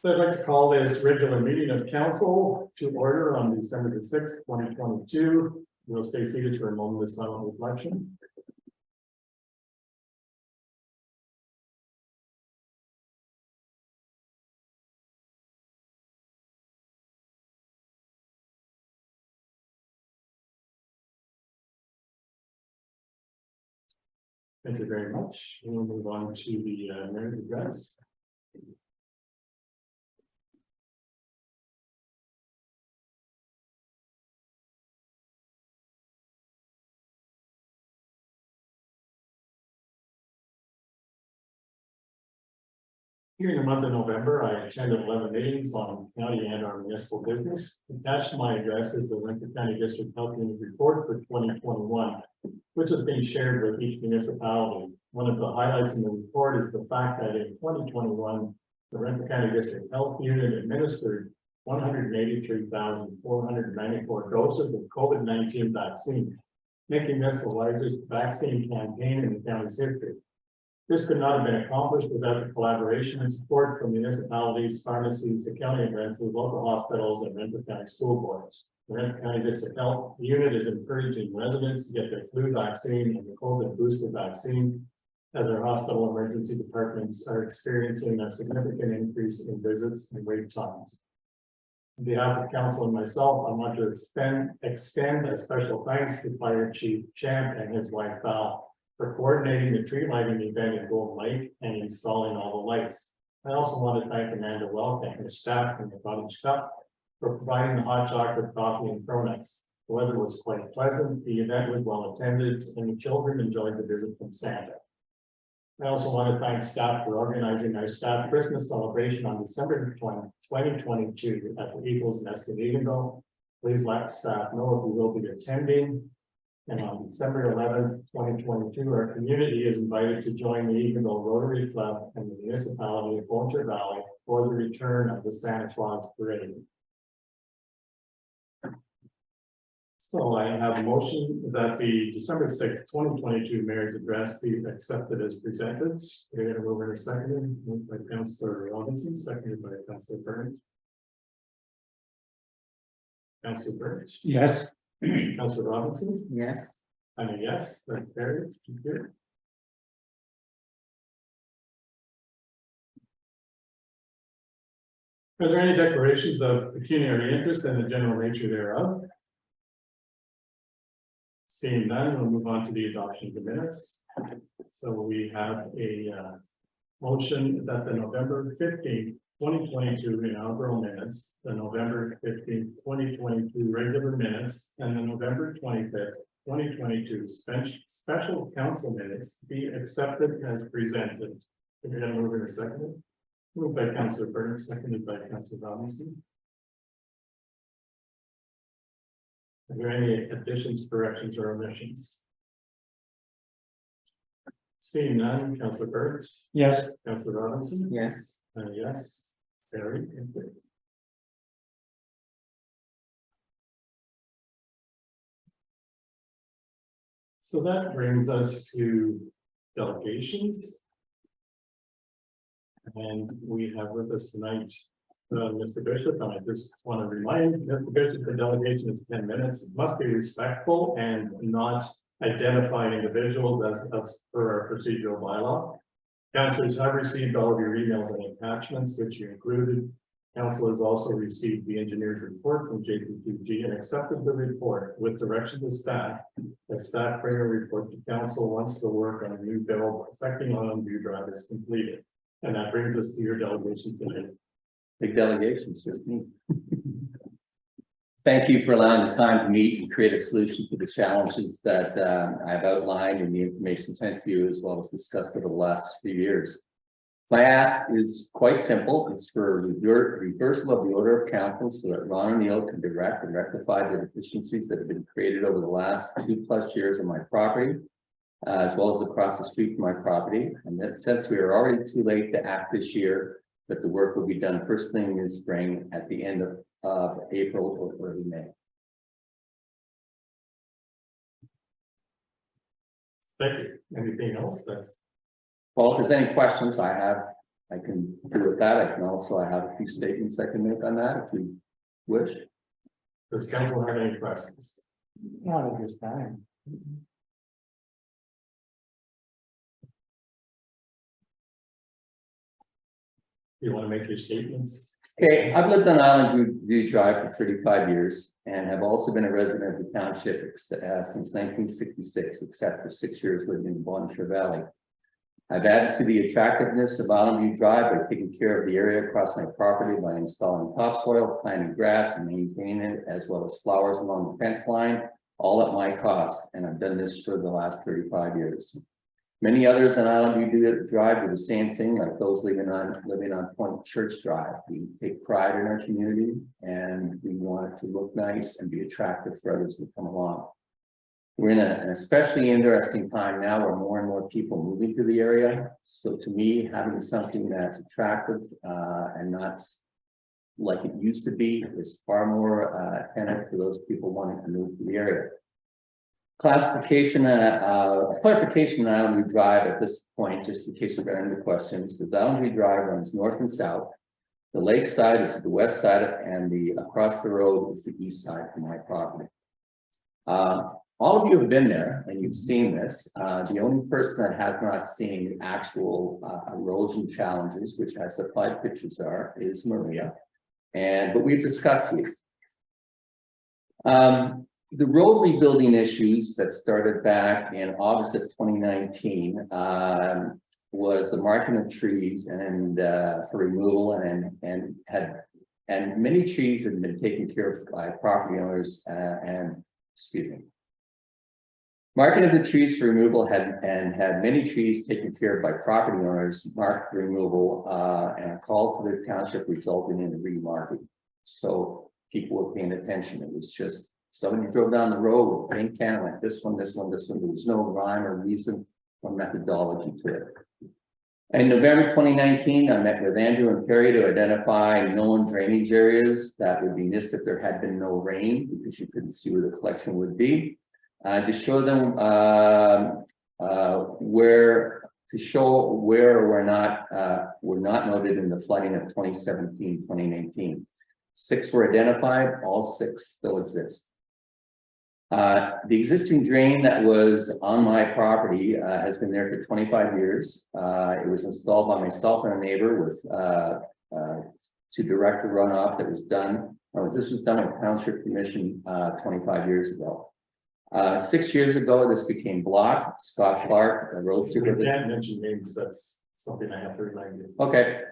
So I'd like to call this regular meeting of council to order on December the 6th, 2022. We'll stay seated for a moment of silent reflection. Thank you very much. We'll move on to the mayor's address. Here in the month of November, I attended 11 meetings on county and our municipal business. Attached to my address is the Winter County District Health Unit Report for 2021, which is being shared with each municipality. One of the highlights in the report is the fact that in 2021, the Winter County District Health Unit administered 183,494 doses of COVID-19 vaccine, making this the largest vaccine campaign in the county's history. This could not have been accomplished without the collaboration and support from municipalities, pharmacies, the county of Renfrew, local hospitals, and Renfrew County school boards. The Renfrew County District Health Unit is encouraging residents to get their flu vaccine and the COVID booster vaccine, as our hospital emergency departments are experiencing a significant increase in visits and wait times. On behalf of council and myself, I want to extend a special thanks to Fire Chief Champ and his wife Val for coordinating the tree lighting event in Golden Lake and installing all the lights. I also want to thank Amanda Welk and her staff from the Cottage Cup for providing the hot chocolate, coffee, and donuts. The weather was quite pleasant, the event was well attended, and the children enjoyed the visit from Santa. I also want to thank staff for organizing our staff Christmas celebration on December 20, 2022 at the Eagles Nest in Edenville. Please let staff know if we will be attending. And on December 11th, 2022, our community is invited to join the Edenville Rotary Club and the municipality of Boncher Valley for the return of the Santa Claus Parade. So I have a motion that the December 6th, 2022 mayor's address be accepted as presented. We're going to move in a second. Moved by Councillor Robinson, seconded by Councillor Burns. Councillor Burns? Yes. Councillor Robinson? Yes. I'm a yes, that's carried. Thank you. Are there any declarations of pecuniary interest and the general nature thereof? Seeing none, we'll move on to the adoption of the minutes. So we have a motion that the November 15th, 2022 inaugural minutes, the November 15th, 2022 regular minutes, and the November 25th, 2022 special council minutes be accepted as presented. We're going to move in a second. Moved by Councillor Burns, seconded by Councillor Robinson. Are there any additions, corrections, or omissions? Seeing none, Councillor Burns? Yes. Councillor Robinson? Yes. Yes. Very good. So that brings us to delegations. And we have with us tonight Mr. Bishop, and I just want to remind Mr. Bishop the delegation is 10 minutes. It must be respectful and not identify individuals as per our procedural bylaw. Councillors have received all of your emails and attachments, which you included. Council has also received the engineer's report from JP2G and accepted the report with direction to staff that staff bring a report to council once the work on a new bill affecting Longview Drive is completed. And that brings us to your delegation today. Big delegations, just me. Thank you for allowing the time to meet and create a solution to the challenges that I've outlined in the information sent to you, as well as discussed over the last few years. My ask is quite simple. It's for reversal of the order of council so that Ron O'Neill can direct and rectify the deficiencies that have been created over the last 2+ years on my property, as well as across the street from my property. And that since we are already too late to act this year, that the work will be done first thing in spring at the end of April or early May. Thank you. Anything else? Well, if there's any questions, I have I can do with that. I have a few statements I can make on that if you wish. Does council have any questions? Not at this time. You want to make your statements? Okay, I've lived on Island View Drive for 35 years and have also been a resident of the township since 1966, except for 6 years living in the Bonnechere Valley. I've added to the attractiveness of Island View Drive by taking care of the area across my property by installing topsoil, planting grass, and maintaining it, as well as flowers along the fence line, all at my cost. And I've done this for the last 35 years. Many others on Island View Drive do the same thing, like those living on Point Church Drive. We take pride in our community, and we want it to look nice and be attractive for others that come along. We're in an especially interesting time now where more and more people moving to the area. So to me, having something that's attractive and not like it used to be is far more attentive to those people wanting to move to the area. Clarification on Island View Drive at this point, just in case you've got any questions. The Island View Drive runs north and south. The lake side is the west side, and the across the road is the east side from my property. All of you have been there and you've seen this. The only person that has not seen the actual erosion challenges, which I supplied pictures are, is Maria. But we've discussed these. The road rebuilding issues that started back in August of 2019 was the marking of trees and for removal and many trees have been taken care of by property owners Marking of the trees for removal had many trees taken care of by property owners marked for removal and a call to the township resulting in a remarking. So people were paying attention. It was just somebody drove down the road with a paint can like this one. There was no rhyme or reason or methodology to it. In November 2019, I met with Andrew and Perry to identify known drainage areas that would be missed if there had been no rain, because you couldn't see where the collection would be. To show them where were not noted in the flooding of 2017-2019. 6 were identified, all 6 still exist. The existing drain that was on my property has been there for 25 years. It was installed by myself and a neighbor with to direct the runoff that was done. This was done with Township Commission 25 years ago. 6 years ago, this became blocked. Scott Clark, the road super. We can't mention names. That's something I have to remind you. Okay.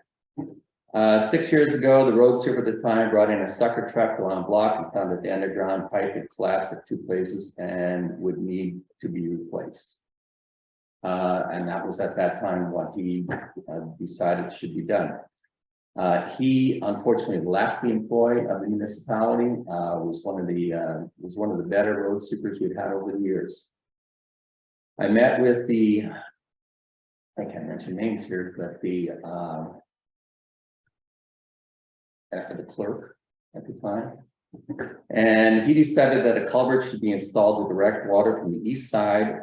6 years ago, the road super at the time brought in a sucker truck to unblock and found that the underground pipe had collapsed at 2 places and would need to be replaced. And that was at that time what he decided should be done. He unfortunately left the employ of the municipality. Was one of the better road supers we've had over the years. I met with I can't mention names here, but the clerk at the time, and he decided that a culvert should be installed to direct water from the east side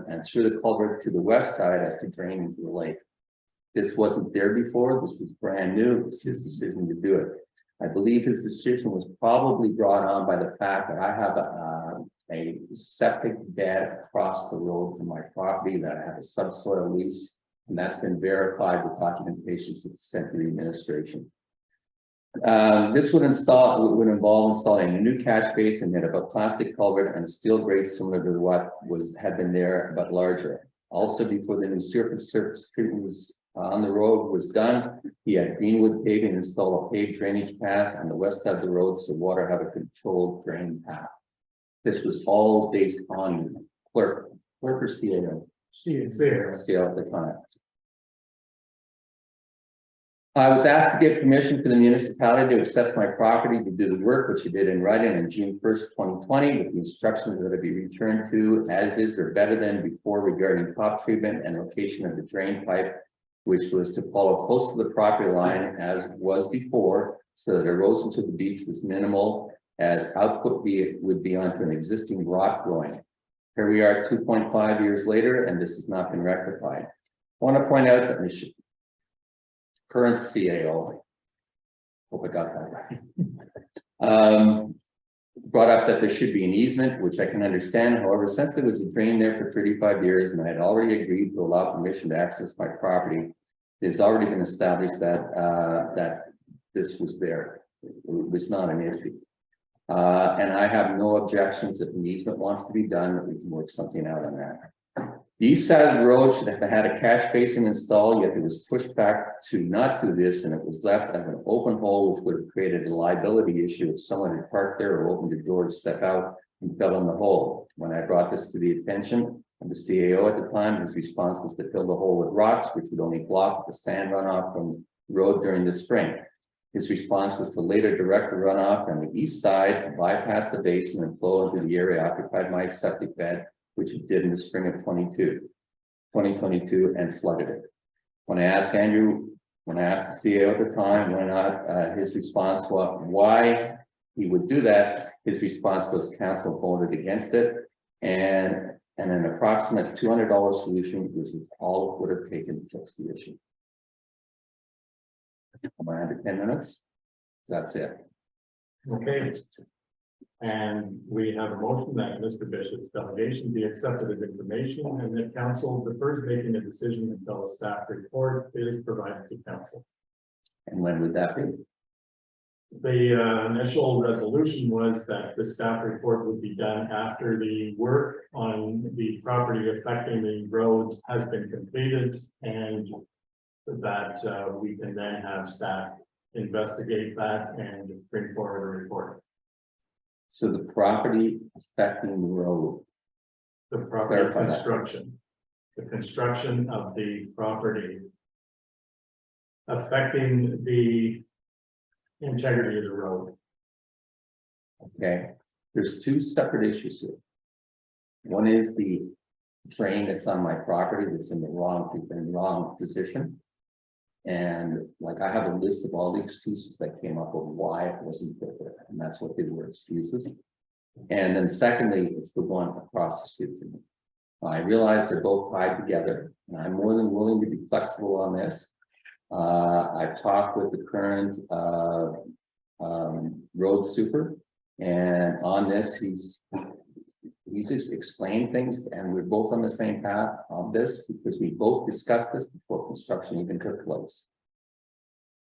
and through the culvert to the west side as to drain into the lake. This wasn't there before. This was brand new. It was his decision to do it. I believe his decision was probably brought on by the fact that I have a septic bed across the road from my property that I have a subsoil lease, and that's been verified with documentation that's sent to the administration. This would involve installing a new catch basin made of a plastic culvert and a steel grate similar to what had been there but larger. Also, before the new surface treatment was on the road was done, he had greenwood paving install a paved drainage path on the west side of the road so water have a controlled drain path. This was all based on clerk or CAO? CAO at the time. I was asked to give permission for the municipality to access my property to do the work, which he did in writing on June 1st, 2020, with the instructions that it be returned to as is or better than before regarding top treatment and location of the drain pipe, which was to follow close to the property line as was before, so that erosion to the beach was minimal, as output would be onto an existing rock groin. Here we are 2.5 years later, and this has not been rectified. I want to point out that current CAO. Hope I got that right. Brought up that there should be an easement, which I can understand. However, since there was a drain there for 35 years and I had already agreed to allow permission to access my property, it's already been established that that this was there. It was not an issue. And I have no objections if an easement wants to be done, that we can work something out on that. The east side of the road should have had a catch basin installed, yet it was pushed back to not do this, and it was left as an open hole, which would have created a liability issue if someone had parked there or opened the door to step out and fell in the hole. When I brought this to the attention of the CAO at the time, his response was to fill the hole with rocks, which would only block the sand runoff from the road during the spring. His response was to later direct the runoff on the east side, bypass the basin and flow into the area occupied by my septic bed, which it did in the spring of 2022 and flooded it. When I asked the CAO at the time, why not, his response was why he would do that. His response was council voted against it, and an approximate $200 solution was all it would have taken to fix the issue. Am I under 10 minutes? That's it. Okay. And we have a motion that Mr. Bishop's delegation be accepted as information and that council defers making a decision until a staff report is provided to council. And when would that be? The initial resolution was that the staff report would be done after the work on the property affecting the road has been completed, and that we can then have staff investigate that and bring forward a report. So the property affecting the road. The property construction, the construction of the property affecting the integrity of the road. Okay, there's two separate issues here. One is the drain that's on my property that's in the wrong position. And like I have a list of all the excuses that came up of why it wasn't put there, and that's what they were, excuses. And then secondly, it's the one across the street from me. I realize they're both tied together, and I'm more than willing to be flexible on this. I've talked with the current road super, and on this, he's just explained things, and we're both on the same path on this because we both discussed this before construction even took place.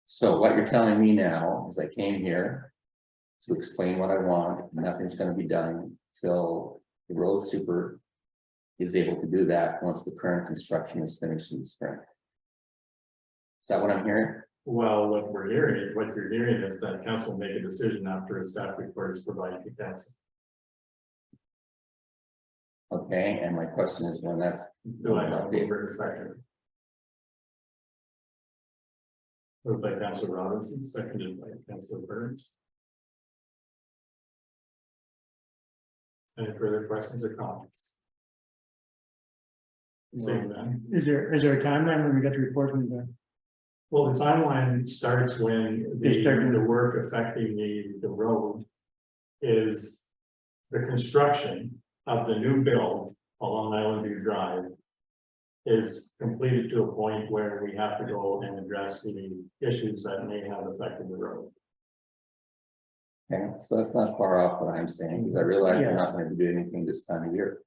So what you're telling me now is I came here to explain what I want. Nothing's going to be done till the road super is able to do that once the current construction is finished in the spring. Is that what I'm hearing? Well, what you're hearing is that council will make a decision after a staff report is provided to council. Okay, and my question is when that's. Do I have favor in a second? Moved by Councilor Robinson, seconded by Councilor Burns. Any further questions or comments? Seeing none. Is there a timeline when we get the report from the? Well, the timeline starts when the work affecting the road is the construction of the new build along Island View Drive is completed to a point where we have to go and address the issues that may have affected the road. Okay, so that's not far off what I'm saying, because I realize we're not going to do anything this time of year.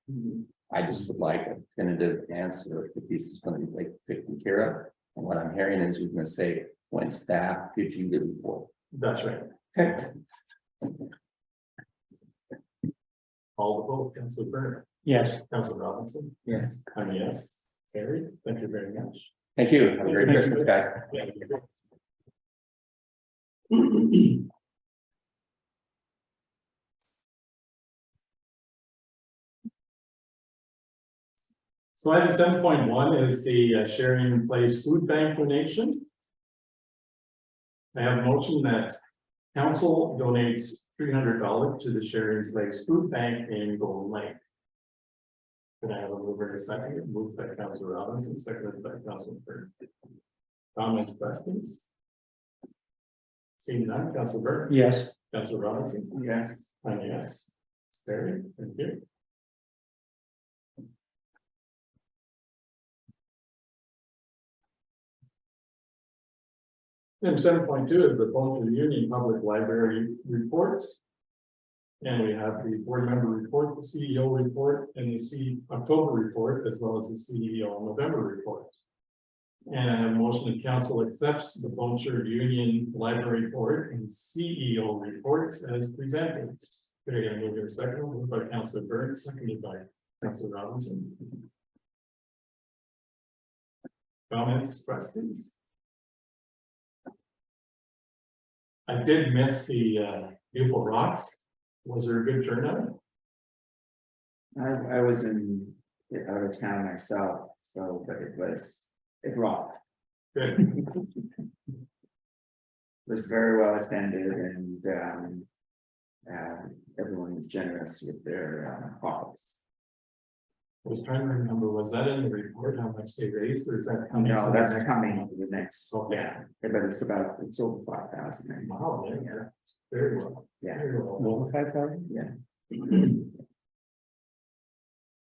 I just would like a definitive answer if this is going to be like taken care of. And what I'm hearing is you're going to say when staff gives you the report. That's right. Okay. All the vote, Councilor Burns. Yes. Councilor Robinson. Yes. I'm a yes. Terry, thank you very much. Thank you. Have a great Christmas, guys. So item 7.1 is the Sharing in Place Food Bank donation. I have a motion that council donates $300 to the Sharing in Place Food Bank in Golden Lake. Can I have a mover in a second? Moved by Councilor Robinson, seconded by Councilor Burns. Comments, questions? Seeing none, Councilor Burns. Yes. Councilor Robinson. Yes. I'm a yes. Terry, thank you. Item 7.2 is the Township Union Public Library reports. And we have the board member report, the CEO report, and the October report, as well as the CEO November report. And a motion that council accepts the Township Union Library report and CEO reports as presented. Okay, I'm moving a second, moved by Councilor Burke, seconded by Councilor Robinson. Comments, questions? I did miss the beautiful rocks. Was there a good turnout? I was out of town myself, so, but it rocked. Good. It was very well attended and, everyone was generous with their pockets. I was trying to remember, was that in the report, how much they raised, or is that coming? No, to the that's next coming one? to the next, Okay. yeah, but it's over 5,000. Wow, yeah, very well. Yeah, Very well. Over 5,000? yeah.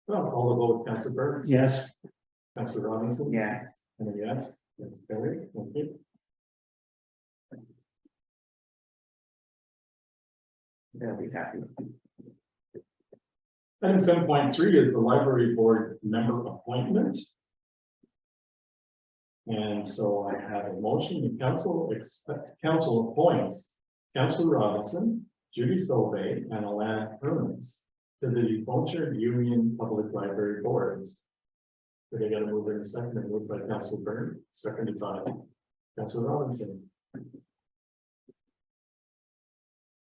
Well, all the vote, Councilor Burke, Yes. Councilor Robinson. Yes, And a yes, that's carried, thank you. they'll be happy. Item 7.3 is the library board member appointment. And so I have a motion, the council appoints Councilor Robinson, Judy Solvay, and Alana Hermans to the Township Union Public Library Boards. They got to move in a second, and moved by Councilor Byrne, seconded by Councilor Robinson.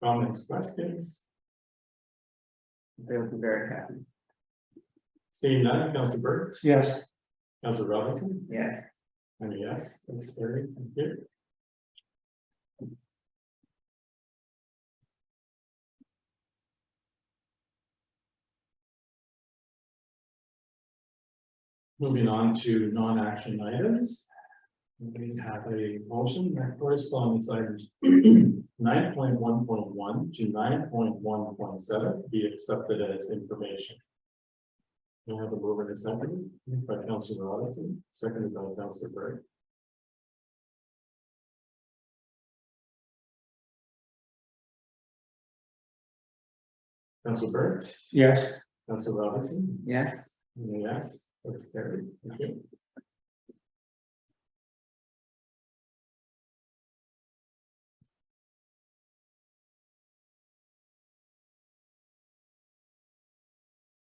Comments, questions? They'll be very happy. Seeing none, Councilor Byrne, Yes. Councilor Robinson, Yes, and a yes, that's carried, thank you. Moving on to non-action items. We have a motion that corresponds items 9.1.1 to 9.1.7 be accepted as information. We have a mover and a second, moved by Councilor Robinson, seconded by Councilor Burke. Councilor Burke, Yes. Councilor Robinson, yes, yes, that's carried, thank you.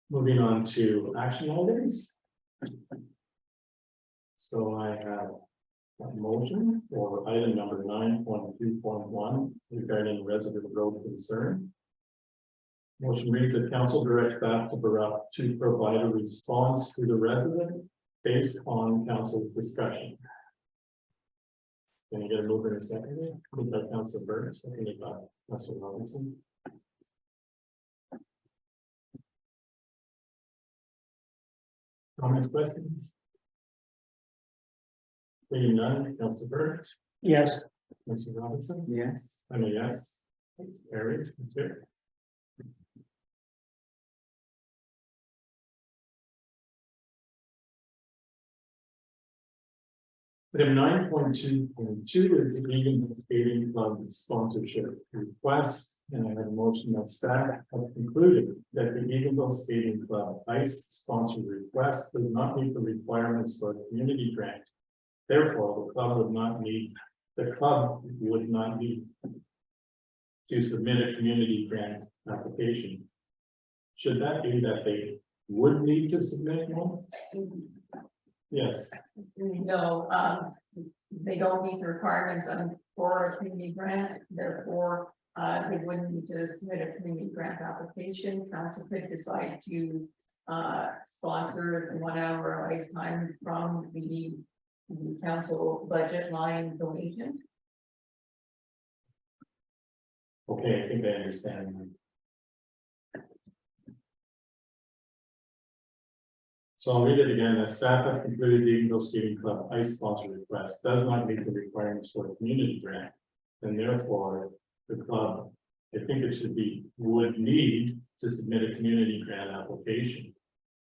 Moving on to action items. So I have a motion for item number 9.2.1 regarding resident road concern. Motion reads that council directs staff to provide a response to the resident based on council discussion. Can I get a mover in a second? Moved by Councilor Burke, seconded by Councilor Robinson. Comments, questions? Seeing none, Councilor Burke, Yes. Councilor Robinson, yes. and a yes. It's carried. Thank you. Item 9.2.2 is the Eagle Skating Club sponsorship request, and I have a motion that staff have concluded that the Eagle Skating Club ice sponsor request does not meet the requirements for a community grant. Therefore, the club would not need to submit a community grant application. Should that be that they would need to submit one? Yes. No, they don't meet the requirements for a community grant, therefore, they wouldn't need to submit a community grant application. Council could decide to sponsor the 1 hour of ice time from the council budget line donation. Okay, I think I understand. So I'll read it again. That staff have concluded the Eagle Skating Club ice sponsor request does not meet the requirements for a community grant. And therefore, the club, I think it should be, would need to submit a community grant application.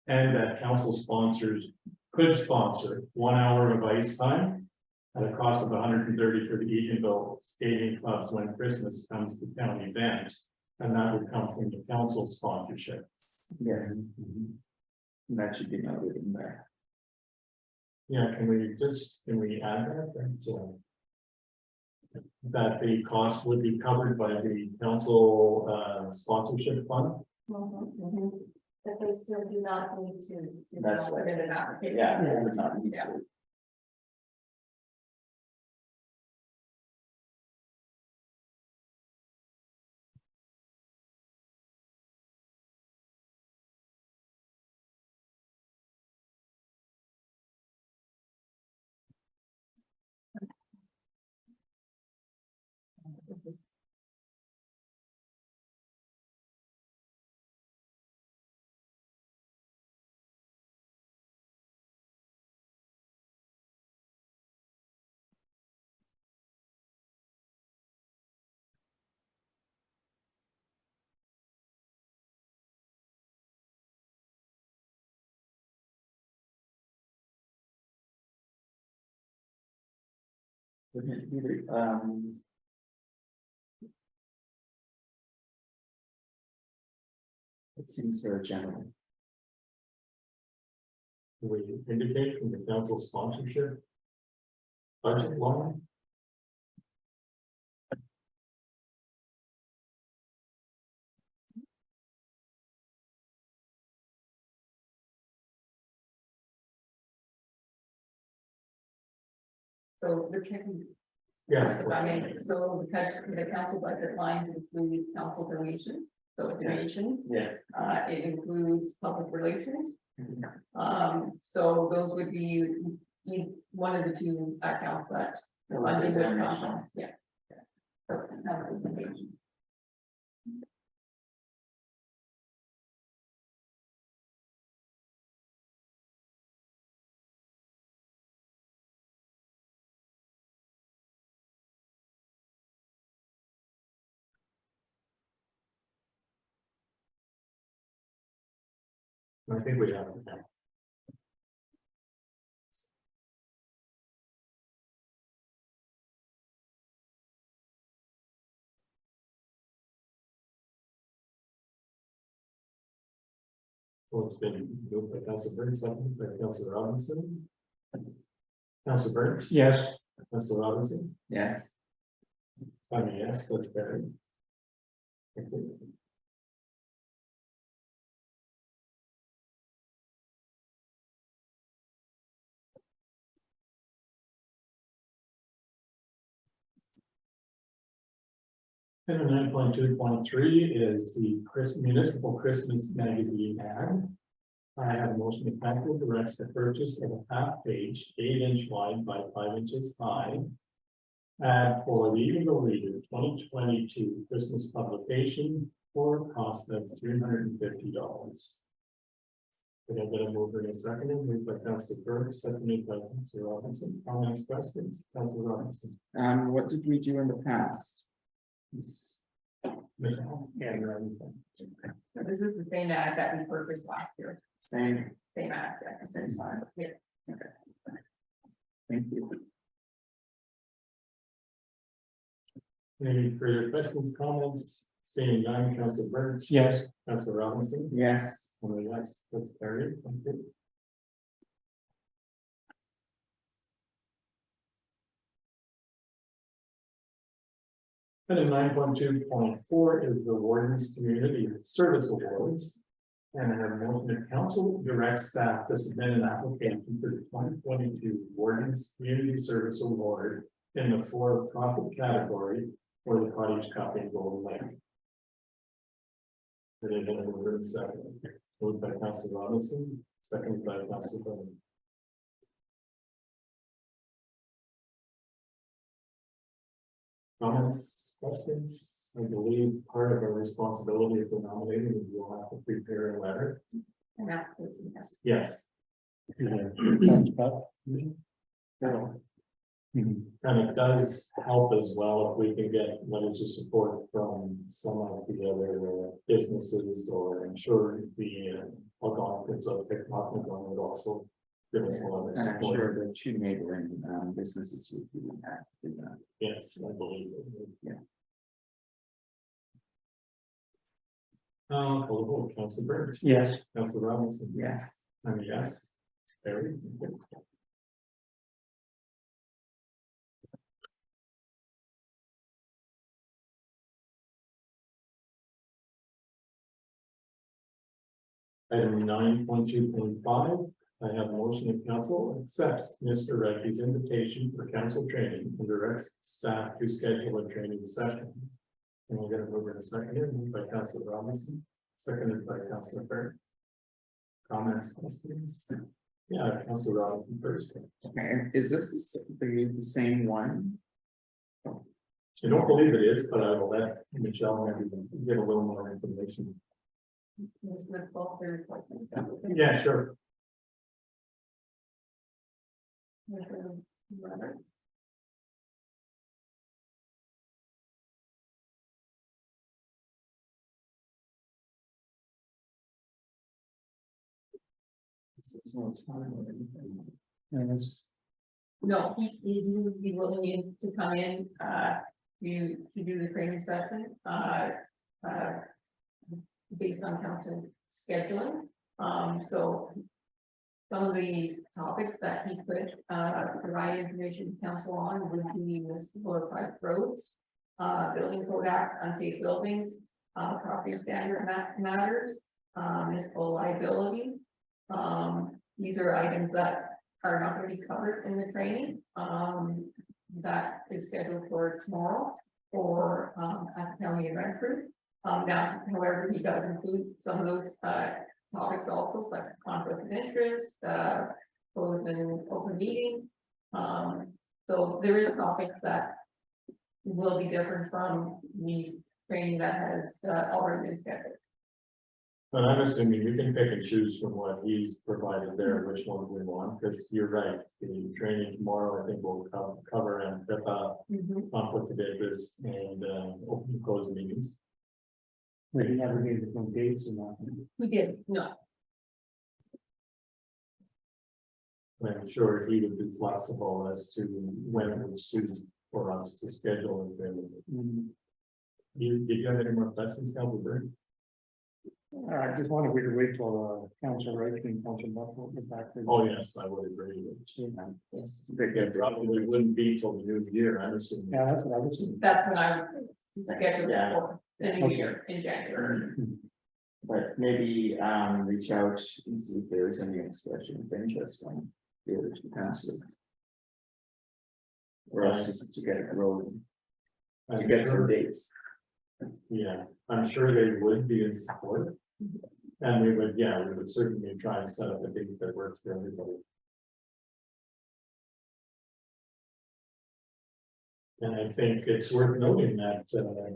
And that council sponsors could sponsor 1 hour of ice time at a cost of $130 for the Eatonville Skating Clubs when Christmas comes to town events. And that would come from the council sponsorship. Yes. And that should be noted in there. Yeah, can we add that the cost would be covered by the council sponsorship fund? But they still do not need to. That's right. Submit an application. Yeah, it would not need Yeah. to. It seems very general. Do we indicate from the council sponsorship budget line? So the chicken. Yes. If I may, so because the council budget lines include council donation, so a donation, Yeah. it includes public relations. So those would be one of the two accounts that the funding would come from, yeah. So, donation. I think we have. it. So it's been moved by Council Burns, second by Council Robinson. Council Burns, Yes, Council Robinson, Yes. I mean, yes, that's better. And 9.2.3 is the municipal Christmas magazine ad. I have a motion to council directs the purchase of a half-page, 8-inch wide by 5 inches high. Ad for the Eagle Reader 2022 Christmas publication for a cost of $350. Did I get a mover and a second? Moved by Councilor Burke, seconded by Councilor Robinson. Comments, questions? Councilor Robinson. What did we do in the past? Michelle, and Robinson. So this is the same ad that we purchased last year, Same. same ad, yeah, same size, yeah. Thank you. Any further questions, comments? Seeing none, Councilor Burke. yes, Councilor Robinson. Yes. Oh, yes, that's carried. Thank you. Item 9.2.4 is the Warden's Community Service Awards. And I have a motion that council directs staff to submit an application for the 2022 Warden's Community Service Award in the for-profit category for the Cottage Cup in Golden Lake. Did I get a mover and second? Moved by Councilor Robinson, seconded by Councilor Bowman. Comments, questions? I believe part of our responsibility if we're nominating is we'll have to prepare a letter. And that's, yes. Yes. Mhm. And it does help as well if we can get letters of support from some of the other businesses, or I'm sure the Algonquins or Pickpocket would also give us a lot of And I'm support. sure the two neighboring businesses would be happy with that. Yes, I believe it. Yeah. Call the vote, Council Burke, Yes, Council Robinson. Yes. I'm a yes. Carried. Item 9.2.5, I have a motion of council accepts Mr. Recky's invitation for council training and directs staff to schedule a training session. And we're gonna move in a second here, moved by Council Robinson, seconded by Council Burke. Comments, questions? Yeah, Council Robinson first. Okay, and is this the same one? I don't believe it is, but I will let Michelle maybe get a little more information. Ms. Whitfield, there's like- Yeah, sure. Robert? There's no time or anything. and it's, No, he'd be willing to come in, to do the training session, based on council scheduling. So some of the topics that he could, provide information to council on would be municipal or private roads, building code act, unsafe buildings, property standard matters, municipal liability. These are items that are not going to be covered in the training, that is scheduled for tomorrow for, at the county of Renfrew. Now, however, he does include some of those, topics also, like conflict of interest, closed and open meeting. So there is topics that will be different from the training that has, already been scheduled. But I'm assuming you can pick and choose from what he's provided there, which one we want, because you're right, the training tomorrow, I think will cover and conflict of interest and open and closed meetings. but he never gave the no dates or nothing. He did, no, I'm sure he would be flexible as to when it would suit for us to schedule it. Did you have any more questions, Council Burke? I just wanted to wait till, council Wright and council Buckle get back. to- Oh, yes, I would agree. yes, It probably wouldn't be till the new year, I'm assuming. Yeah, that's what I was saying. that's when I scheduled it for the new year in January. But maybe reach out and see if there's any expression of interest from the other two councilors. Or else just to get it rolling, to I'm get some sure- dates. Yeah, I'm sure they would be in support. And we would, yeah, we would certainly try and set up a date that works for everybody. And I think it's worth noting that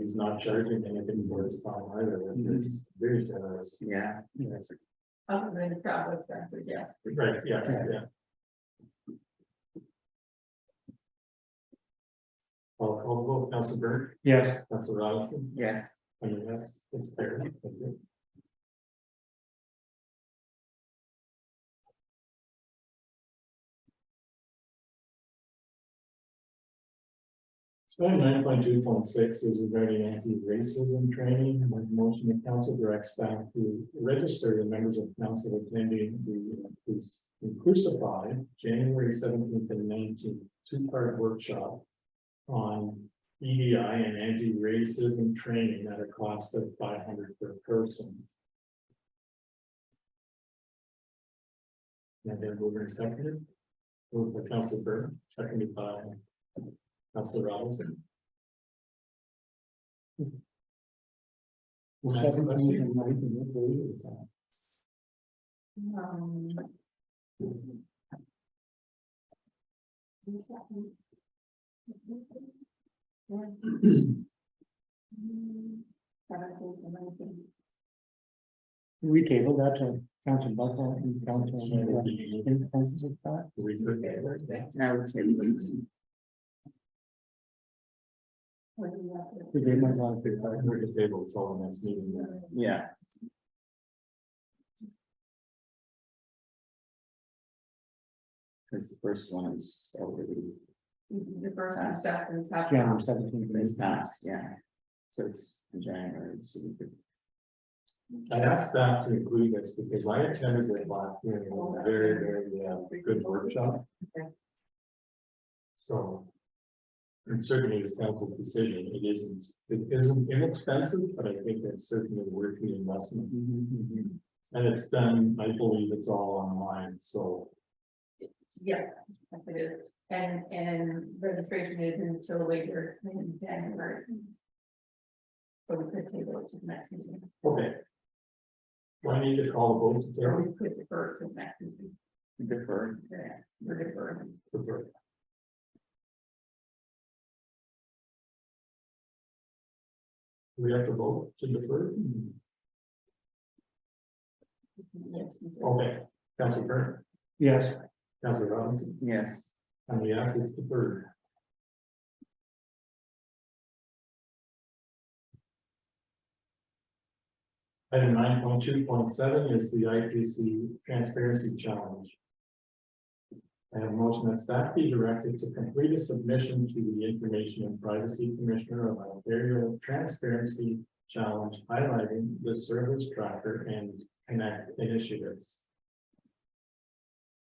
he's not charging anything for his time either, which is very generous. Yeah, Yes. Other than travel expenses, yes. Right, yes, yeah. I'll vote Council Burke, Yes, Council Robinson, yes, I mean, yes, it's fair. Thank you. So 9.2.6 is regarding anti-racism training, and the motion of council directs staff to register the members of council attending the Inclusify January 17th and 19th two-part workshop on EDI and anti-racism training at a cost of $500 per person. And then moving seconded, moved by Council Burke, seconded by Council Robinson. the Next 17th question. and 19th, what day is that? We table that to council Buckle and council. We could get it. I would say, They might want to. We're just able to tell the next meeting. yeah, because the first one is already The first and second have. January 17th. is passed, yeah. So it's in January, so we could. I asked staff to include this because I attended it last year, and it was a very, good workshop. Okay. So. And certainly it's council's decision, it isn't inexpensive, but I think it's certainly worth the investment. And it's done, I believe it's all online, so. Yeah, yes, it is. And registration is until later in January. So we could table it to the next meeting. Okay. Do I need to call a vote to Or table? we could defer to the next meeting. Defer. Yeah, we're deferring. Prefer. Do we have to vote to defer? Yes. we do. Okay, Council Burke, Yes, Council Robinson, Yes, and yes, it's deferred. Item 9.2.7 is the IPC Transparency Challenge. I have a motion that staff be directed to complete a submission to the Information and Privacy Commissioner of Ontario Transparency Challenge, highlighting the service tracker and connect initiatives.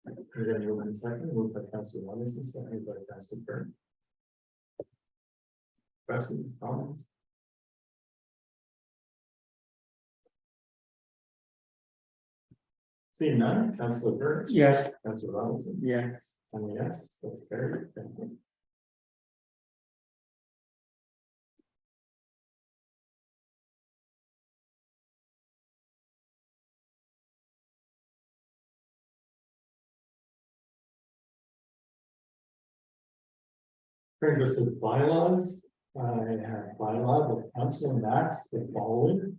We're going to move in a second, moved by Councilor Robinson, seconded by Councilor Byrne. Questions, comments? Seeing none, Councilor Byrne. yes, Councilor Robinson. yes, And yes, that's carried. Thank you. Brings us to the bylaws. I have bylaw of council max the following.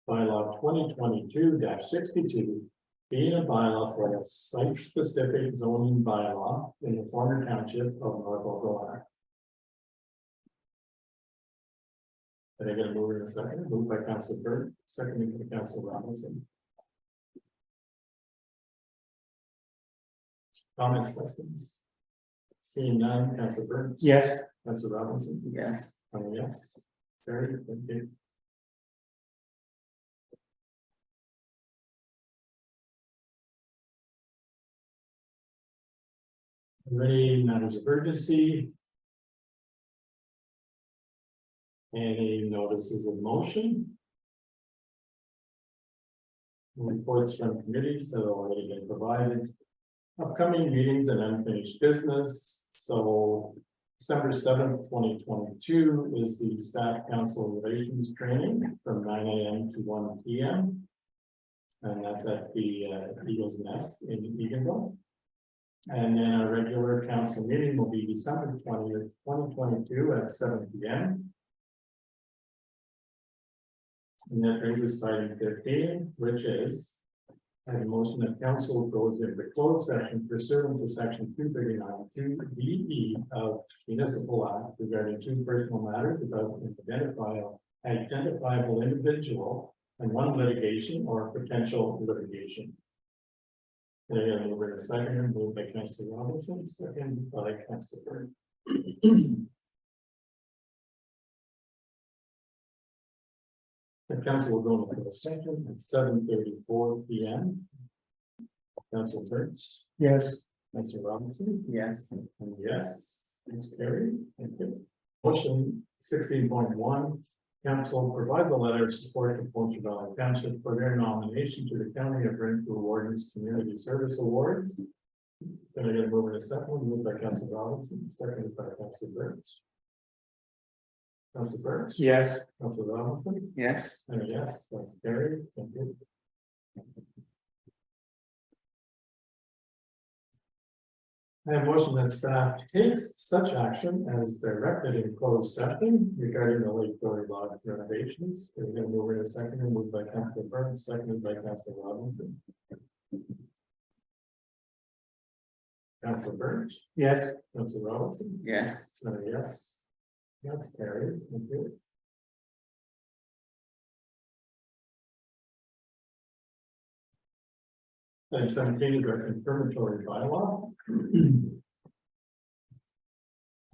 Bylaw 2022-62, being a bylaw for a site-specific zoning bylaw in the former township of North Algona. And I'm gonna move in a second, moved by Council Burke, seconded by Council Robinson. Comments, questions? Seeing none, Council Burke. yes, Council Robinson. yes, And yes, very, thank you. Any matters of urgency? Any notices of motion? Reports from committees that have already been provided. Upcoming meetings and unfinished business, so December 7th, 2022 is the staff council relations training from 9 a.m. to 1 p.m. And that's at the Eagle's Nest in Eagleville. And then our regular council meeting will be December 20th, 2022 at 7 p.m. And that brings us to item 15, which is I have a motion that council goes into closed session pursuant to section 239 2BE of municipal act regarding two personal matters about an identifiable individual and one litigation or potential litigation. And again, we're in a second, moved by Councilor Robinson, second by Councilor Byrne. The council will go into the session at 7:34 p.m. Council Burns, yes, Councilor Robinson, yes. and yes, it's carried. Thank you. Motion 16.1, council provides a letter of support to Poacher Valley Township for their nomination to the County of Renfrew Warden's Community Service Awards. Then I get move in a second, moved by Councilor Robinson, seconded by Councilor Burns. Councilor Burns. yes, Councilor Robinson. Yes, And yes, that's carried. Thank you. I have a motion that staff takes such action as directed in closed session regarding the Lake Dory Lodge renovations. We're going to move in a second and moved by Councilor Burns, seconded by Councilor Robinson. Councilor Burns, yes. Councilor Robinson, yes. and yes, that's carried. Thank you. Item 17 is our confirmatory bylaw.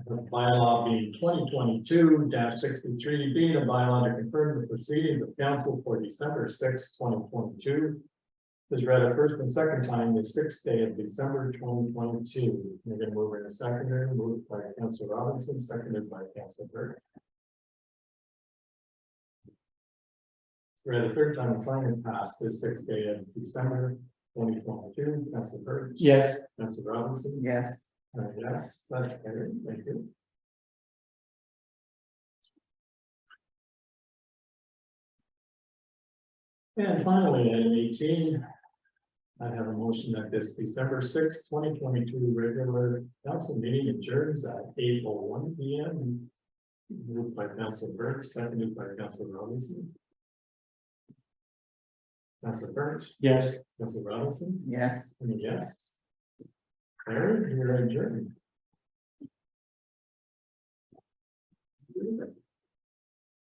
The bylaw being 2022-63, being a bylaw to confirm the proceedings of council for December 6, 2022. Was read a first and second time the 6th day of December 2022. We're going to move in a secondary, moved by Councilor Robinson, seconded by Councilor Burke. Read a third time and finally passed this 6th day of December 2022. Councilor Burke. Yes. Councilor Robinson. Yes. Yes, that's better. Thank you. And finally, item 18. I have a motion that this December 6, 2022 regular council meeting adjourns at 8:01 p.m. Moved by Councilor Burke, seconded by Councilor Robinson. Councilor Burke. Yes. Councilor Robinson. Yes. I mean, yes. Larry, you're adjourned.